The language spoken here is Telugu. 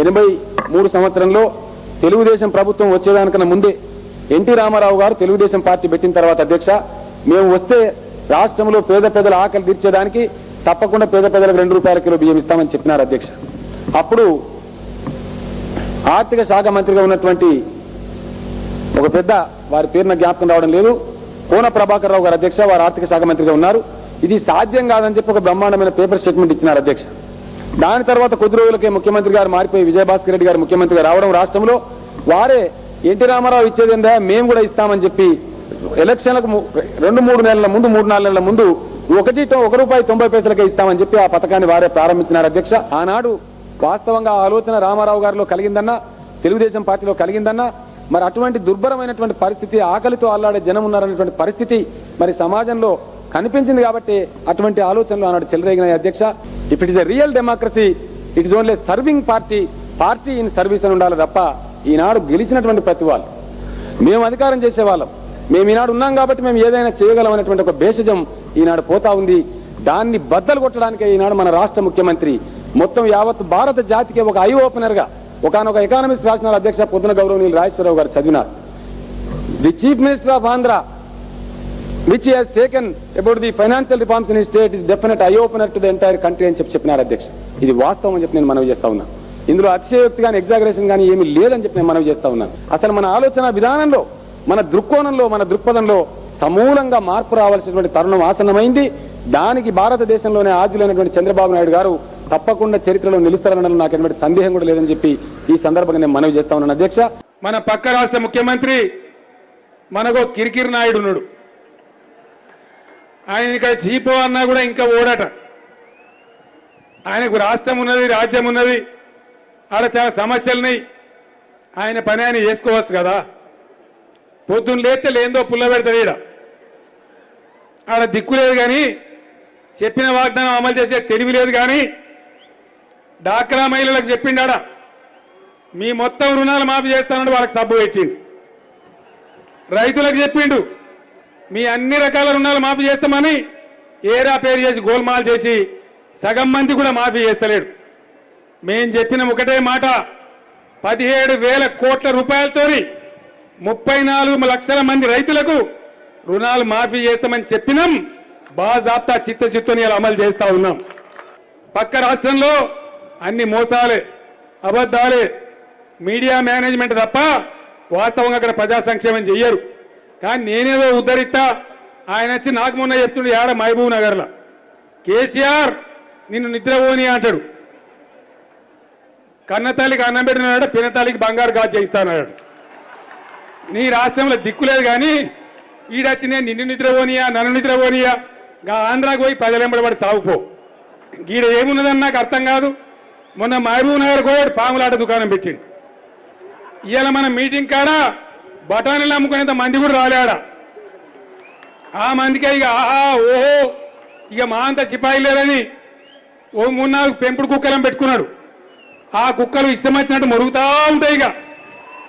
83 సంవత్సరంలో తెలుగుదేశం ప్రభుత్వం వచ్చేదానికన్నా ముందే ఎన్టీ రామారావు గారు తెలుగుదేశం పార్టీ పెట్టిన తర్వాత అధ్యక్ష మేము వస్తే రాష్ట్రంలో పేద పేదల ఆకలి తీర్చేదానికి తప్పకుండా పేద పేదలకు ₹2 కిలో బియ్యం ఇస్తామని చెప్పినారు అధ్యక్ష. అప్పుడు ఆర్థిక శాఖ మంత్రిగా ఉన్నటువంటి ఒక పెద్ద వారి పేరున జ్ఞాపకం రావడం లేదు, కోన ప్రభాకర్ రావు గారు అధ్యక్ష, వారు ఆర్థిక శాఖ మంత్రిగా ఉన్నారు. ఇది సాధ్యం కాదని చెప్పి ఒక బ్రహ్మాండమైన పేపర్ స్టేట్మెంట్ ఇచ్చినారు అధ్యక్ష. దాని తర్వాత కొద్ది రోజులకే ముఖ్యమంత్రి గారు మారిపోయి విజయభాస్కర్ రెడ్డి గారు ముఖ్యమంత్రిగా రావడం రాష్ట్రంలో వారే ఎన్టీ రామారావు ఇచ్చేదేందా మేము కూడా ఇస్తామని చెప్పి ఎలక్షన్లకు 2-3 నెలల ముందు 3-4 నెలల ముందు ₹1.90 ఇస్తామని చెప్పి ఆ పథకాన్ని వారే ప్రారంభించినారు అధ్యక్ష. ఆనాడు వాస్తవంగా ఆ ఆలోచన రామారావు గారిలో కలిగిందన్నా తెలుగుదేశం పార్టీలో కలిగిందన్నా మరి అటువంటి దుర్భరమైనటువంటి పరిస్థితి, ఆకలితో అల్లాడే జనం ఉన్నారనేటువంటి పరిస్థితి మరి సమాజంలో కనిపించింది కాబట్టి అటువంటి ఆలోచనలు ఆనాడు చెలరేగినాయి అధ్యక్ష. If it is a real democracy it is only serving party in service అని ఉండాలి తప్ప ఈనాడు గెలిచినటువంటి ప్రతి వాళ్ళు మేము అధికారం చేసేవాళ్ళం, మేము ఈనాడు ఉన్నాం కాబట్టి మేము ఏదైనా చేయగలం అనేటువంటి ఒక భేషజం ఈనాడు పోతా ఉంది. దాన్ని బద్దలు కొట్టడానికే ఈనాడు మన రాష్ట్ర ముఖ్యమంత్రి మొత్తం యావత్ భారత జాతికి ఒక ఐ ఓపెనర్ గా ఒకనొక ఎకానమిస్ట్ రాసిన అధ్యక్ష పొద్దున గౌరవనీయులు రాజేశ్వరరావు గారు చదివినారు. The chief minister of Andhra which he has taken about the financial reforms in his state is definite eye opener to the entire country అని చెప్పినారు అధ్యక్ష. ఇది వాస్తవం అని చెప్పి నేను మనవి చేస్తా ఉన్నాను. ఇందులో అతిశయోక్తి కానీ ఎగ్జాగరేషన్ కానీ ఏమీ లేదని చెప్పి నేను మనవి చేస్తా ఉన్నాను. అసలు మన ఆలోచన విధానంలో, మన దృక్కోణంలో, మన దృక్పథంలో సమూలంగా మార్పు రావాల్సినటువంటి తరుణం ఆసన్నమైంది. దానికి భారతదేశంలోనే ఆద్యులైనటువంటి చంద్రబాబు నాయుడు గారు తప్పకుండా చరిత్రలో నిలుస్తారనడంలో నాకు ఎటువంటి సందేహం కూడా లేదని చెప్పి ఈ సందర్భంగా నేను మనవి చేస్తా ఉన్నాను అధ్యక్ష. మన పక్క రాష్ట్ర ముఖ్యమంత్రి మనకు కిరికిరి నాయుడు ఉన్నాడు. ఆయన ఇక్కడ సీపో అన్నా కూడా ఇంకా ఓడట. ఆయనకు రాష్ట్రం ఉన్నది, రాజ్యం ఉన్నది, ఆడ చాలా సమస్యలున్నాయి. ఆయన పని ఆయన చేసుకోవచ్చు కదా. పొద్దున్న లేస్తే లేందో పుల్ల పెడతాడు. ఈడ ఆడ దిక్కు లేదు కానీ, చెప్పిన వాగ్దానం అమలు చేసే తెలివి లేదు కానీ, డాక్రా మహిళలకు చెప్పిండాడ మీ మొత్తం రుణాలు మాఫీ చేస్తానంటే వాళ్ళకి సబ్బు పెట్టిండు. రైతులకు చెప్పిండు మీ అన్ని రకాల రుణాలు మాఫీ చేస్తామని ఏరా పేరు చేసి గోల్మాల్ చేసి సగం మంది కూడా మాఫీ చేస్తలేడు. మేం చెప్పిన ఒకటే మాట, 17,000 కోట్ల రూపాయలతోని 34 లక్షల మంది రైతులకు రుణాలు మాఫీ చేస్తామని చెప్పినాం. బాజాప్తా చిత్తశుద్ధిని అమలు చేస్తా ఉన్నాం. పక్క రాష్ట్రంలో అన్ని మోసాలే, అబద్ధాలే, మీడియా మేనేజ్మెంట్ తప్ప వాస్తవంగా అక్కడ ప్రజా సంక్షేమం చెయ్యరు. కానీ నేనేదో ఉద్ధరిస్తా, ఆయన వచ్చి నాకు మొన్న చెప్తుండే ఆడ మహబూబ్ నగర్లో కేసీఆర్ నిన్ను నిద్రపోని అంటాడు. కన్నతల్లికి అన్నం పెట్టినాడు, పినతల్లికి బంగారు గాజు చేయిస్తాడు. నీ రాష్ట్రంలో దిక్కులేదు కానీ ఈడొచ్చి నేను నిన్ను నిద్రపోనియా, నన్ను నిద్రపోనియా, ఆంధ్రాకి పోయి ప్రజలెంబడబడి సాగుపో. గీడ ఏమున్నదని నాకు అర్థం కాదు. మొన్న మహబూబ్ నగర్ కోటి పాములాట దుకాణం పెట్టిండు. ఇవాళ మన మీటింగ్ కాడ బఠానీలు అమ్ముకునేంత మంది కూడా రాలేడ. ఆ మందికే ఇక ఆహా ఓహో ఇక మా అంత సిపాయి లేరని ఓ 3-4 పెంపుడు కుక్కలను పెట్టుకున్నాడు. ఆ కుక్కలు ఇష్టం వచ్చినట్టు మొరుగుతూ ఉంటాయి. ఇక